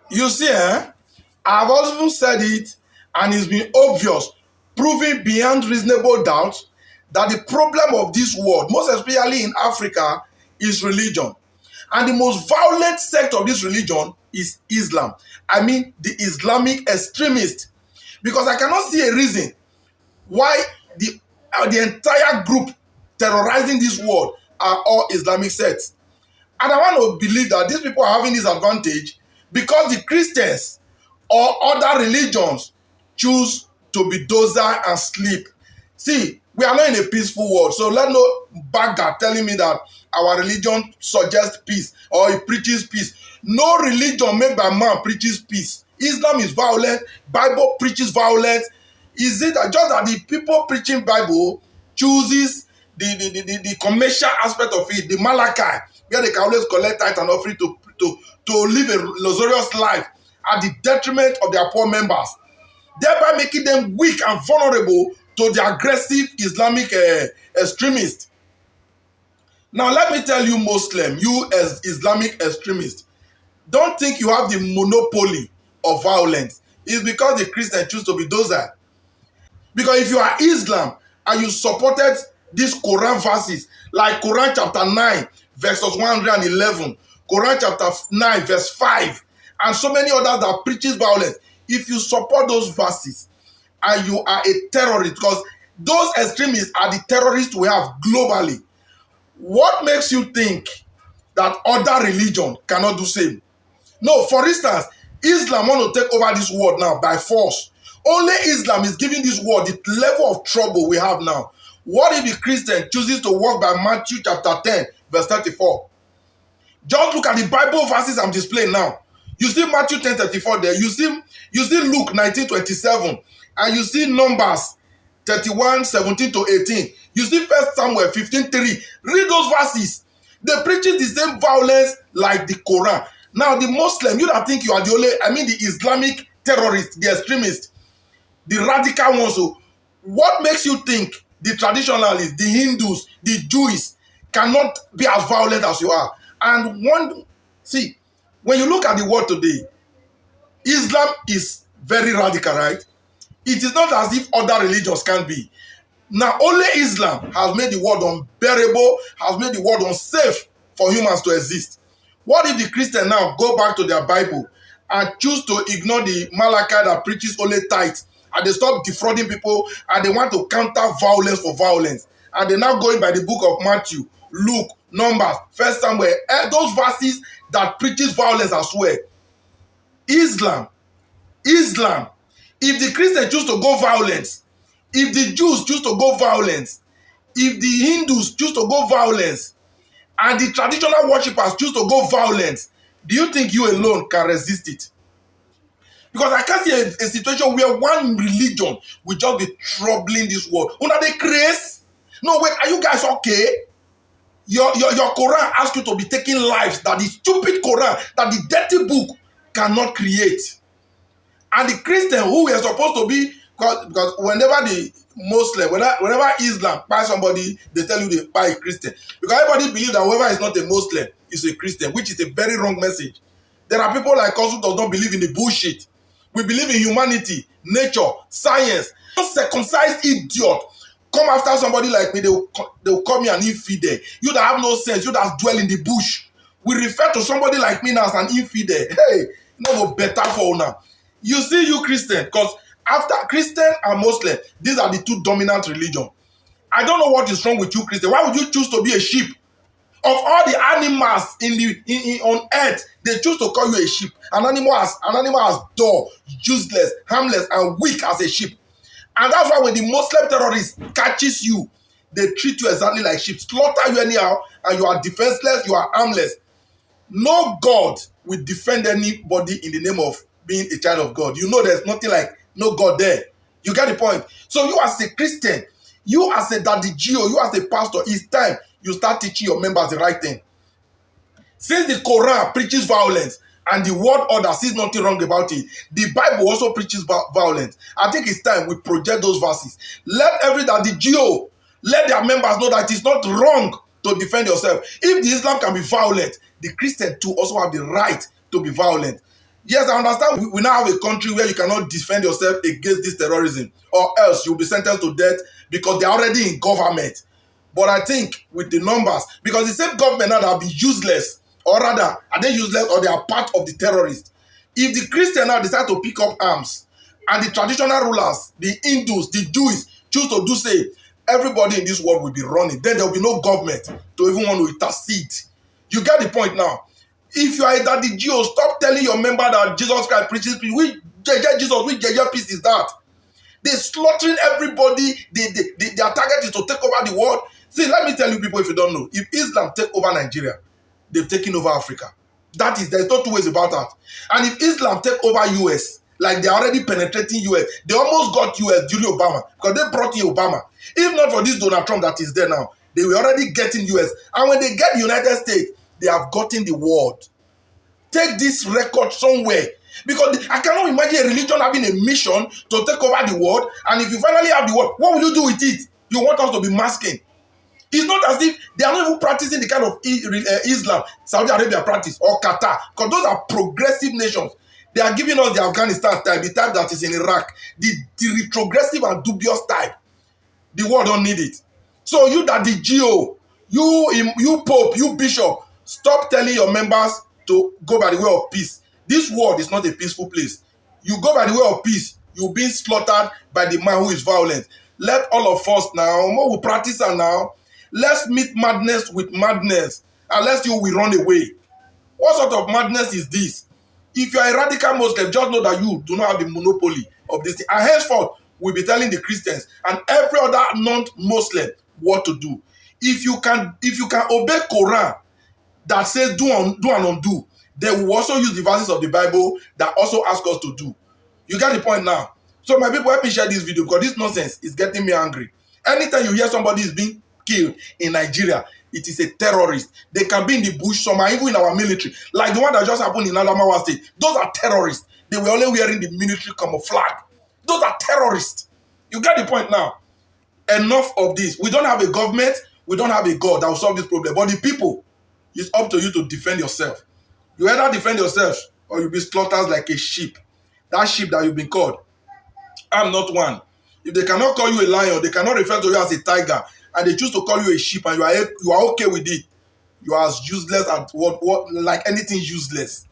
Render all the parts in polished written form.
You see, I've also said it, and it's been obvious, proving beyond reasonable doubt, that the problem of this world, most especially in Africa, is religion. And the most violent sect of this religion is Islam. I mean, the Islamic extremists. Because I cannot see a reason why the entire group terrorizing this world are all Islamic sects. And I want to believe that these people are having this advantage because the Christians or other religions choose to be docile and sleep. See, we are not in a peaceful world, so let no bagger telling me that our religion suggests peace or it preaches peace. No religion made by man preaches peace. Islam is violent. Bible preaches violence. Is it just that the people preaching Bible chooses the commercial aspect of it, the Malachi, where they can always collect tithe and offering to live a luxurious life at the detriment of their poor members, thereby making them weak and vulnerable to the aggressive Islamic extremists. Now, let me tell you, Muslim, you as Islamic extremists, don't think you have the monopoly of violence. It's because the Christians choose to be docile. Because if you are Islam and you supported these Quran verses, like Quran chapter 9, verses 111, Quran chapter 9, verse 5, and so many others that preaches violence, if you support those verses and you are a terrorist, because those extremists are the terrorists we have globally, what makes you think that other religion cannot do same? No, for instance, Islam want to take over this world now by force. Only Islam is giving this world the level of trouble we have now. What if the Christian chooses to walk by Matthew chapter 10, verse 34? Just look at the Bible verses I'm displaying now. You see Matthew 10:34 there. You see Luke 19:27, and you see Numbers 31:17 to 18. You see 1 Samuel 15:3. Read those verses. They preach the same violence like the Quran. Now, the Muslim, you don't think you are the only, I mean the Islamic terrorists, the extremists, the radical ones. So what makes you think the traditionalists, the Hindus, the Jews cannot be as violent as you are? And see, when you look at the world today, Islam is very radical, right? It is not as if other religions can be. Now, only Islam has made the world unbearable, has made the world unsafe for humans to exist. What if the Christians now go back to their Bible and choose to ignore the Malachi that preaches only tithe, and they stop defrauding people, and they want to counter violence for violence, and they're now going by the book of Matthew, Luke, Numbers, 1 Samuel, those verses that preaches violence as well? Islam, if the Christians choose to go violence, if the Jews choose to go violence, if the Hindus choose to go violence, and the traditional worshippers choose to go violence, do you think you alone can resist it? Because I can't see a situation where one religion will just be troubling this world. Una dey craze? No, wait, are you guys okay? Your Quran asks you to be taking lives that the stupid Quran, that the dirty book cannot create. And the Christian who we are supposed to be, because whenever the Muslim, whenever Islam buy somebody, they tell you they buy a Christian. Because everybody believes that whoever is not a Muslim is a Christian, which is a very wrong message. There are people like us who does not believe in the bullshit. We believe in humanity, nature, science. Circumcised idiot come after somebody like me, they will call me an infidel. You that have no sense, you that dwell in the bush. We refer to somebody like me now as an infidel. Hey, no better for now. You see, you Christian, because after Christian and Muslim, these are the two dominant religions. I don't know what is wrong with you, Christian. Why would you choose to be a sheep? Of all the animals on earth, they choose to call you a sheep. An animal as dull, useless, harmless, and weak as a sheep. And that's why when the Muslim terrorist catches you, they treat you exactly like sheep, slaughter you anyhow, and you are defenseless, you are harmless. No God will defend anybody in the name of being a child of God. You know there's nothing like no God there. You get the point? So you as a Christian, you as a daddy Gio, you as a pastor, it's time you start teaching your members the right thing. Since the Quran preaches violence and the world order sees nothing wrong about it, the Bible also preaches violence. I think it's time we project those verses. Let every daddy Gio, let their members know that it's not wrong to defend yourself. If the Islam can be violent, the Christian too also have the right to be violent. Yes, I understand we now have a country where you cannot defend yourself against this terrorism, or else you'll be sentenced to death because they're already in government. But I think with the numbers, because the same government now that have been useless, or rather, are they useless or they are part of the terrorists? If the Christians now decide to pick up arms, and the traditional rulers, the Hindus, the Jews, choose to do say, everybody in this world will be running. Then there will be no government to even want to intercede. You get the point now. If you are a daddy Geo, stop telling your member that Jesus Christ preaches peace. Which Jesus, which peace is that? They're slaughtering everybody. Their target is to take over the world. See, let me tell you people, if you don't know, if Islam take over Nigeria, they've taken over Africa. That is, there's no two ways about that. And if Islam take over US, like they're already penetrating US, they almost got US during Obama, because they brought in Obama. If not for this Donald Trump that is there now, they were already getting US. And when they get the United States, they have gotten the world. Take this record somewhere. Because I cannot imagine a religion having a mission to take over the world, and if you finally have the world, what will you do with it? You want us to be masking. It's not as if they are not even practicing the kind of Islam Saudi Arabia practice or Qatar, because those are progressive nations. They are giving us the Afghanistan type, the type that is in Iraq, the retrogressive and dubious type. The world don't need it. So you that the GO, you Pope, you Bishop, stop telling your members to go by the way of peace. This world is not a peaceful place. You go by the way of peace, you're being slaughtered by the man who is violent. Let all of us now, more we practice and now, let's meet madness with madness, unless you will run away. What sort of madness is this? If you are a radical Muslim, just know that you do not have the monopoly of this thing. And henceforth, we'll be telling the Christians and every other non-Muslim what to do. If you can obey Quran that says do and undo, they will also use the verses of the Bible that also ask us to do. You get the point now? So my people, help me share this video, because this nonsense is getting me angry. Anytime you hear somebody is being killed in Nigeria, it is a terrorist. They can be in the bush, some are even in our military, like the one that just happened in Adamawa State. Those are terrorists. They were only wearing the military camouflage. Those are terrorists. You get the point now? Enough of this. We don't have a government, we don't have a God that will solve this problem. But the people, it's up to you to defend yourself. You either defend yourself or you'll be slaughtered like a sheep. That sheep that you've been called. I'm not one. If they cannot call you a lion, they cannot refer to you as a tiger, and they choose to call you a sheep, and you are okay with it, you are as useless as what like anything useless.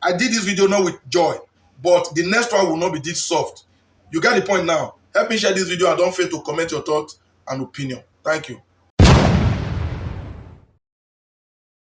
I did this video not with joy, but the next one will not be this soft. You get the point now. Help me share this video and don't fail to comment your thoughts and opinion. Thank you.